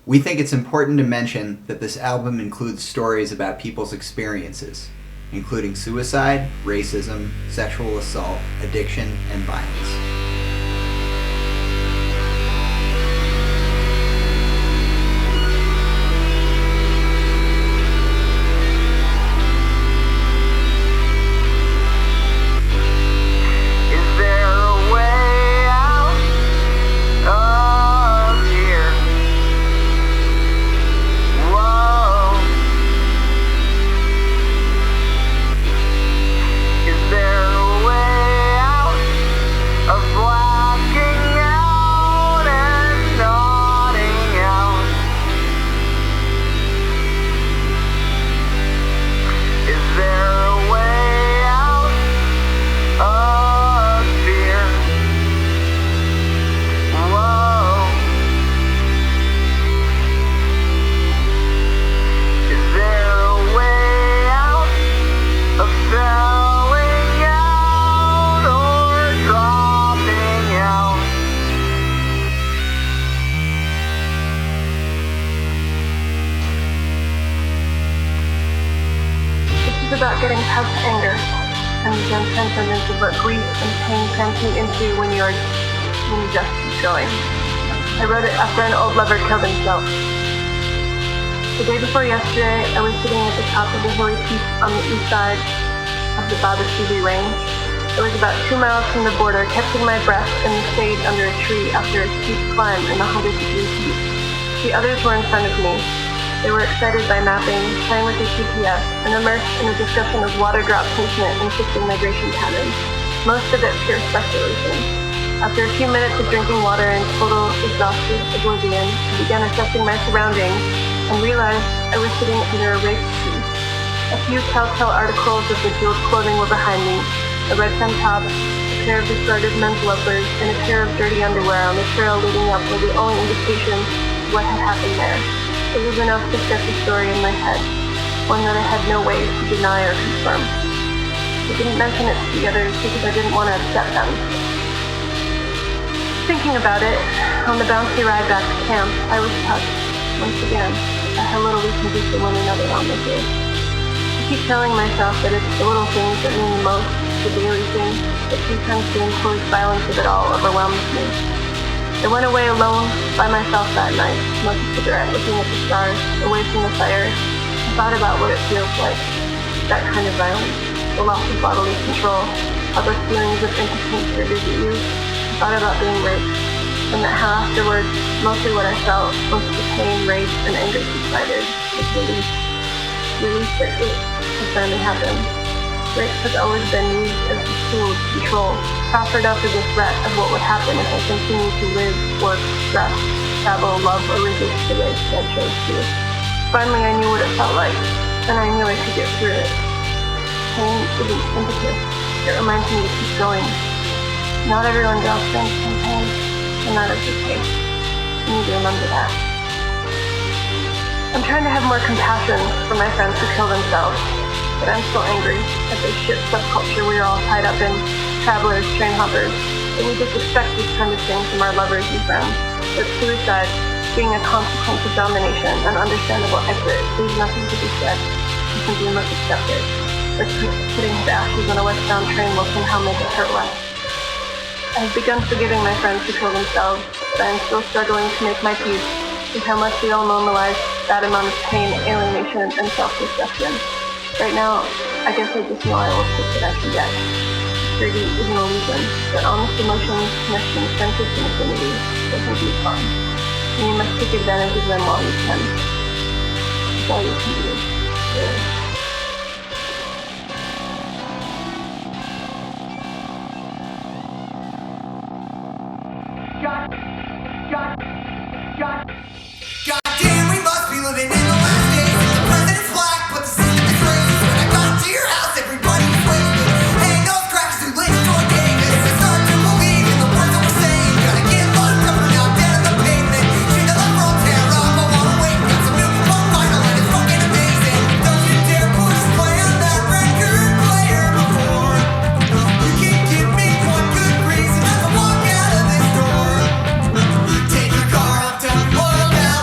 We think it's important to mention that this album includes stories about people's experiences, including suicide, racism, sexual assault, addiction, and violence. About getting past anger and the transcendence of what grief and pain transmute into when you just keep going. I wrote it after an old lover killed himself. The day before yesterday, I was sitting at the top of the hilly peak on the east side of the Babacivi Range. I was about 2 miles from the border, catching my breath in the shade under a tree after a steep climb in 100-degree heat. The others were in front of me. They were excited by mapping, playing with their GPS, and immersed in a discussion of water drop placement and shifting migration patterns, most of it pure speculation. After a few minutes of drinking water in total exhausted oblivion, I began assessing my surroundings and realized I was sitting under a raped tree. A few telltale articles of the jeweled clothing were behind me, a red tank top, a pair of discarded men's loafers, and a pair of dirty underwear on the trail leading up were the only indication of what had happened there. It was enough to set the story in my head, one that I had no way to deny or confirm. I didn't mention it to the others because I didn't want to upset them. Thinking about it, on the bouncy ride back to camp, I was touched, once again, by how little we can do for one another on this earth. I keep telling myself that it's the little things that mean the most, the daily things, but sometimes the imposed violence of it all overwhelms me. I went away alone, by myself that night, smoking a cigarette, looking at the stars, away from the fire. I thought about what it feels like, that kind of violence, the loss of bodily control, how those feelings of impotence are disease. I thought about being raped, and that how afterwards, mostly what I felt, most of the pain, rage, and anger subsided, was relief. Relief that it had finally happened. Rape has always been used as a tool to control, proffered up as a threat of what would happen if I continued to live, work, rest, travel, love, or resist the rape that I chose to. Finally, I knew what it felt like, and I knew I could get through it. Pain isn't impetus. It reminds me to keep going. Not everyone draws strength from pain, and that is okay. You need to remember that. I'm trying to have more compassion for my friends who kill themselves. But I'm still angry at this shit subculture we are all tied up in, travelers, train hoppers, that we just expect this kind of thing from our lovers and friends. That suicide, being a consequence of domination, an understandable exit, leaves nothing to be said. We simply must accept it. Or putting his ashes on a westbound train will somehow make it hurt less. I have begun forgiving my friends who kill themselves, but I am still struggling to make my peace with how much we all normalize that amount of pain, alienation, and self-destruction. Right now, I guess I just know I will take what I can get. Security is an illusion, but honest emotions, connection, friendship, and affinity doesn't be fun. And you must take advantage of them while you can. That's all you can do, really. Goddamn, we must be living in the last days. The president's black, but the scene is racist. When I got to your house, everybody was waving. Hang those crackers who live for Davis. I start to believe in the words that we're saying. Gotta get locked up and out dead on the pavement. Shit to the world, tear up, I wanna wake. Got some new fun vinyl and it's fucking amazing. Don't you dare push play on that record player before. You can't give me one good reason not to walk out of this door. Take your car up to oil down.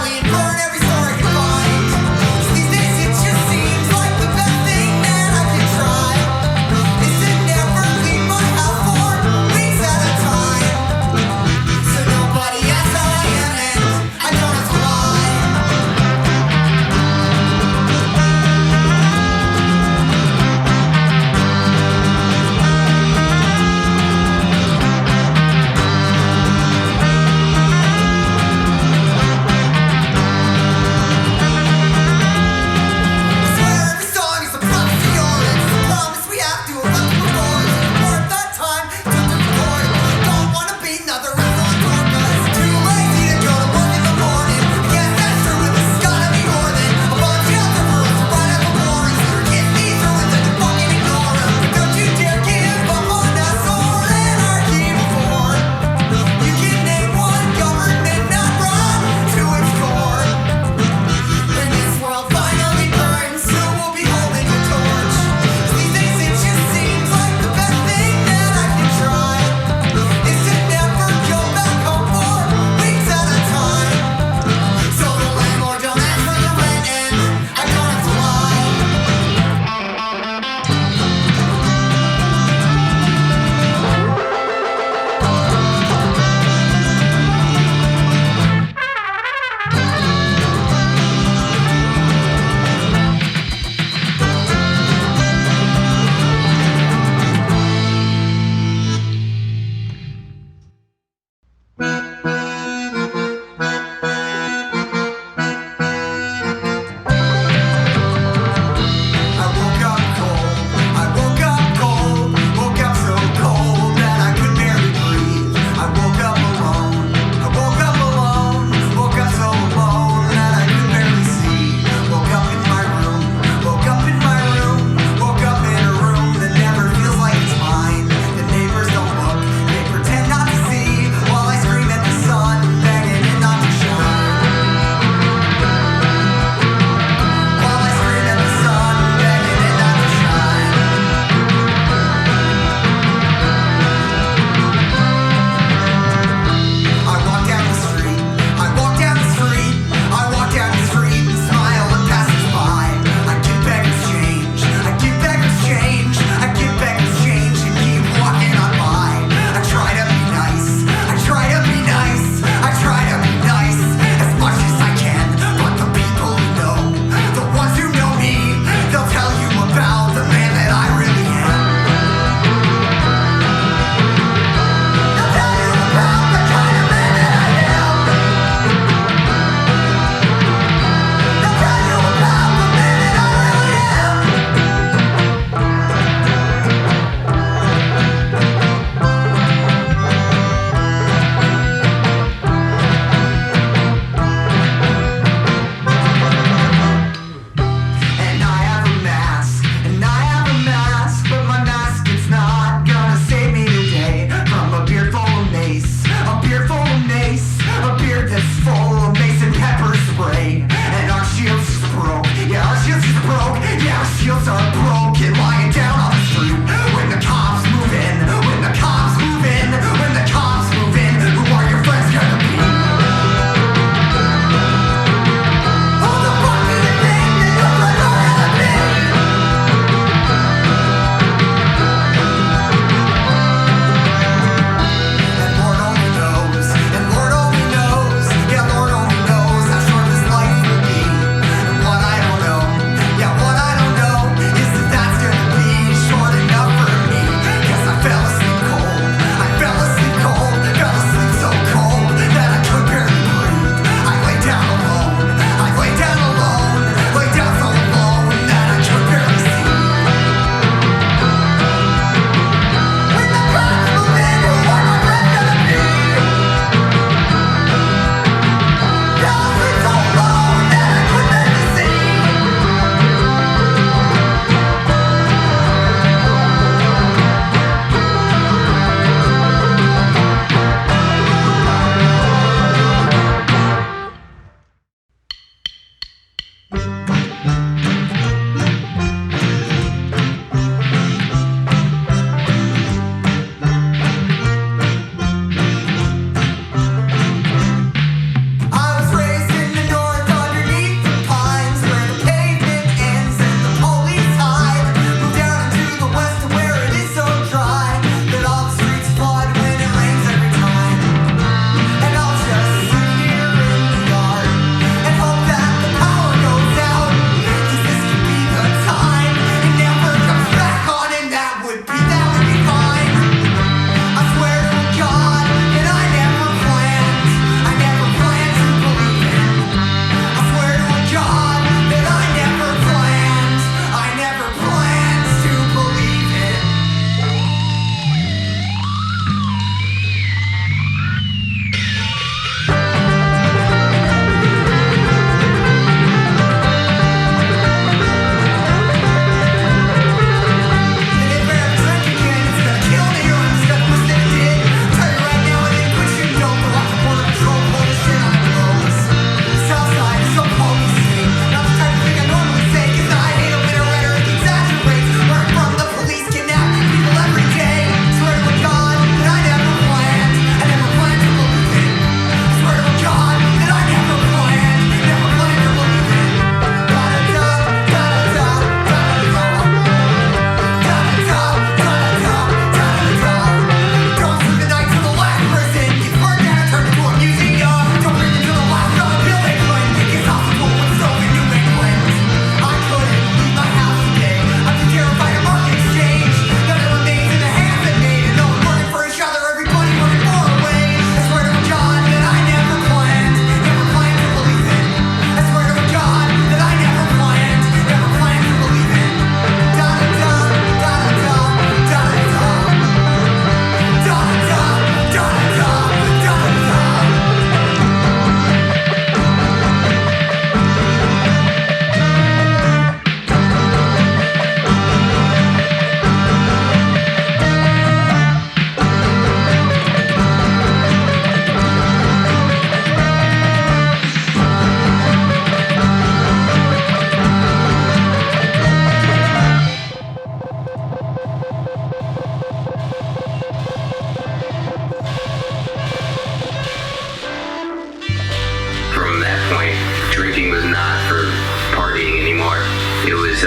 point, drinking was not for partying anymore. It was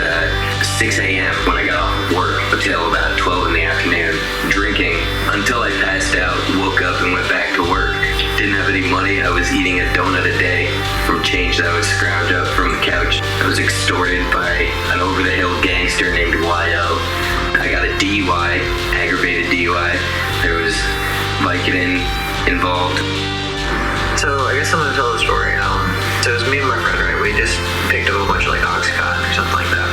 6 a.m. when I got off of work until about 12 in the afternoon, drinking until I passed out, woke up and went back to work. Didn't have any money. I was eating a donut a day from change that I would scrounge up from the couch. I was extorted by an over-the-hill gangster named Y.O. I got a DUI, aggravated DUI. There was Vicodin involved. So I guess I'm gonna tell the story. So it was me and my friend, right? We just picked up a bunch of like Oxycontin or something like that.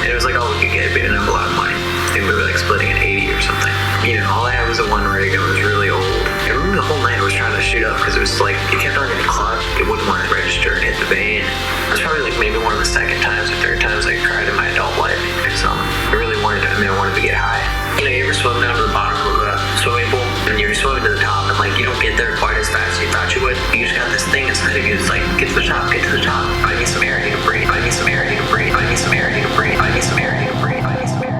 And it was like all we could get. We didn't have a lot of money. I think we were like splitting an 80 or something. You know, all I had was a one rig and it was really old. I remember the whole night I was trying to shoot up because it was like, it kept on getting clogged. It wouldn't want to register and hit the vein. It was probably like maybe one of the second times or third times I cried in my adult life. Because I really wanted to, I wanted to get high. You know, you ever swim down to the bottom of a swimming pool and you're swimming to the top and like you don't get there quite as fast as you thought you would. You just got this thing inside of you. It's like, get to the top, get to the top. I need some air, I need to breathe. I need some air, I need to breathe. I need some air, I need to breathe. I need some air, I need to breathe. I need some air.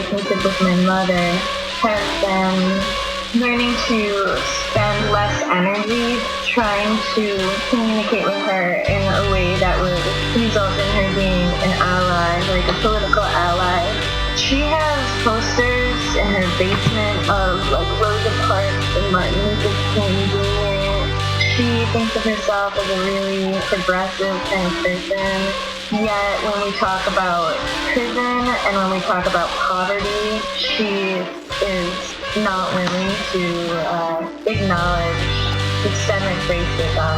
relationship with my mother has been learning to spend less energy trying to communicate with her in a way that would result in her being an ally, like a political ally. She has posters in her basement of like Rosa Parks Martin Luther King Jr. She thinks of herself as a really progressive kind of person. Yet when we talk about prison and when we talk about poverty, she is not willing to acknowledge systemic racism.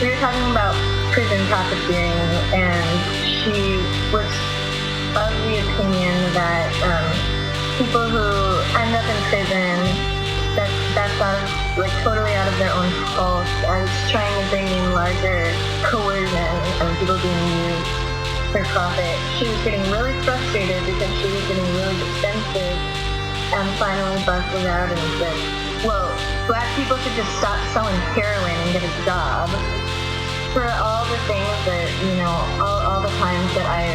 We were talking about prison profiteering, and she was of the opinion that people who end up in prison, that's out of, like, totally out of their own fault, and trying to bring in larger coercion and people being used for profit. She was getting really frustrated because she was getting really defensive, and finally busted out and said, well, black people should just stop selling heroin and get a job. For all the things that, you know, all the times that I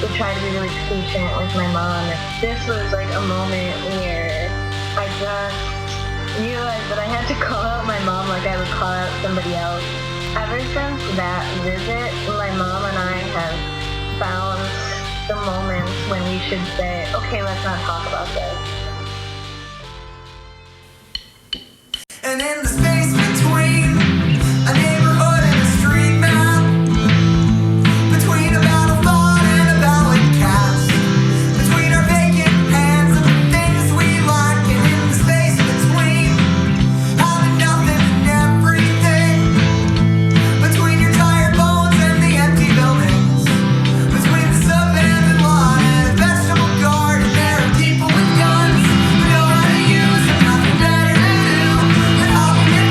would try to be really patient with my mom, this was like a moment where I just realized that I had to call out my mom like I would call out somebody else. Ever since that visit, my mom and I have found the moments when we should say, okay, let's not talk about this. And in the space between a neighborhood and a street map, between a battle fought and a ballad cast, between our vacant hands and the things we lack, and in the space between having nothing and everything, between your tired bones and the empty buildings, between the abandoned lot and a vegetable garden, there are people with guns who know how to use them, nothing better to do than hopping in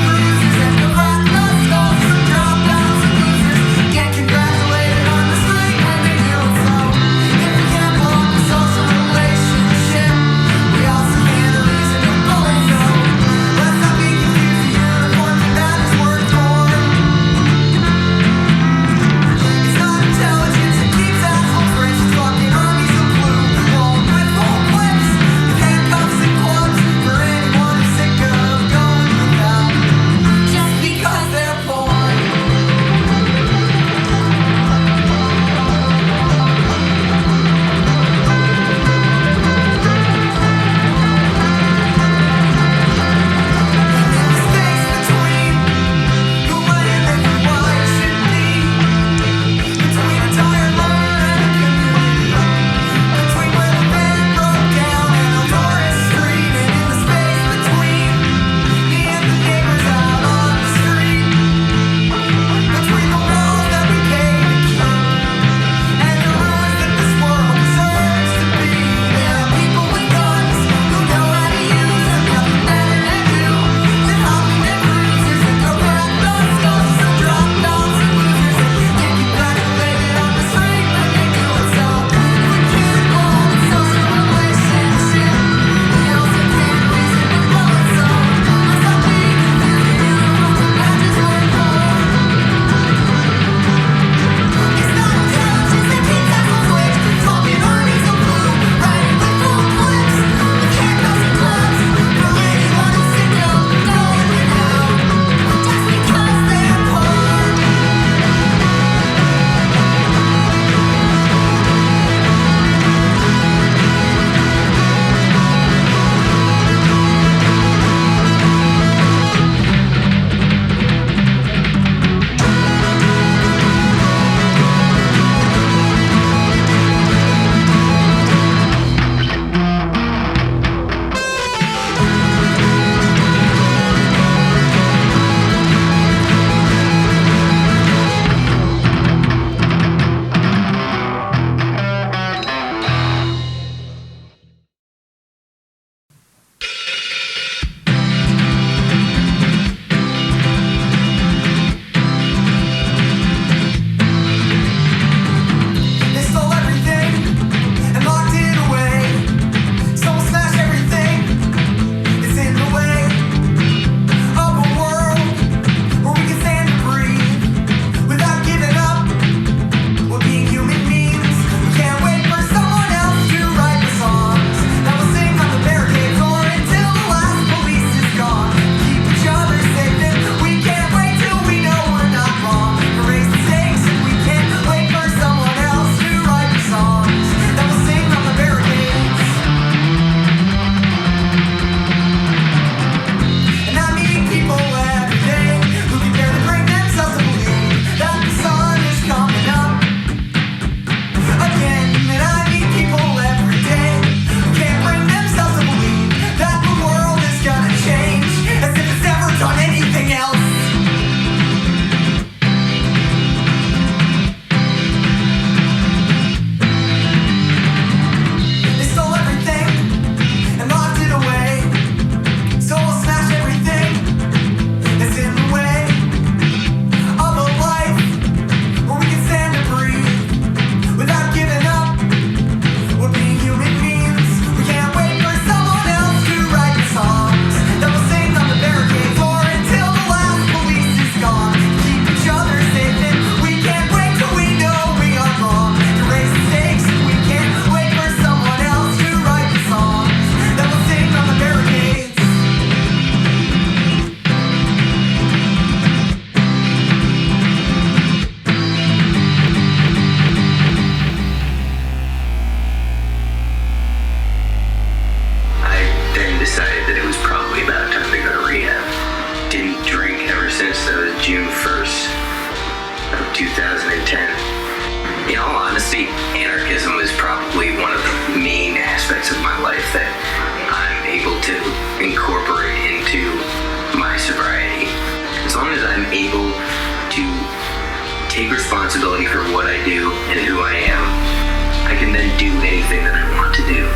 responsibility for what I do and who I am, I can then do anything that I want to do.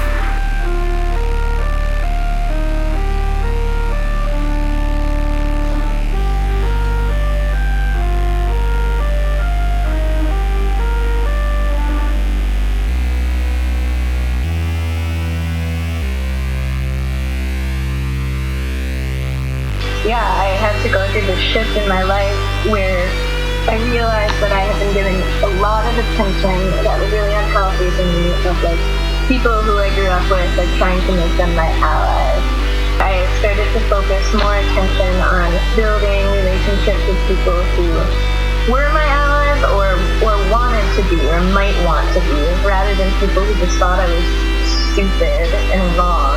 Yeah, I had to go through this shift in my life where I realized that I had been giving a lot of attention that was really unhealthy to me of like people who I grew up with, like trying to make them my allies. I started to focus more attention on building relationships with people who were my allies or wanted to be or might want to be, rather than people who just thought I was stupid and wrong.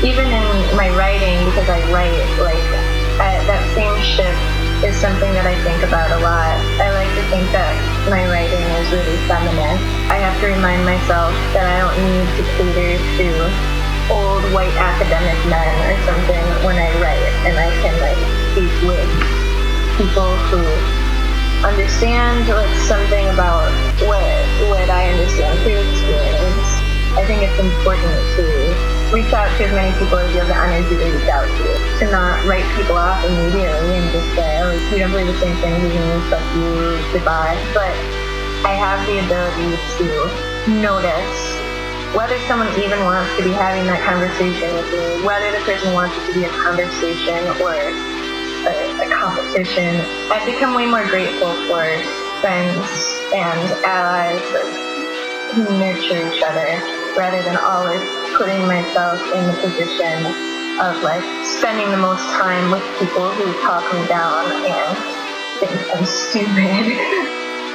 Even in my writing, because I write, like, that same shift is something that I think about a lot. I like to think that my writing is really feminist. I have to remind myself that I don't need to cater to old white academic men or something when I write, and I can, like, speak with people who understand, like, something about what I understand through experience. I think it's important to reach out to as many people as you have the energy to reach out to not write people off immediately and just say, oh, you don't believe the same thing as me, fuck you, goodbye. But I have the ability to notice whether someone even wants to be having that conversation with me, whether the person wants it to be a conversation or a competition. I've become way more grateful for friends and allies who nurture each other, rather than always putting myself in the position of like spending the most time with people who talk me down and think I'm stupid.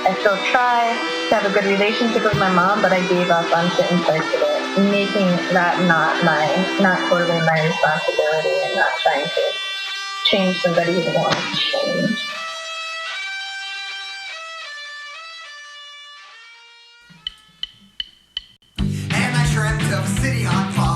I still try to have a good relationship with my mom, but I gave up on certain parts of it, making that not totally my responsibility and not trying to change somebody who doesn't want to change. And I dreamt of a city on fire.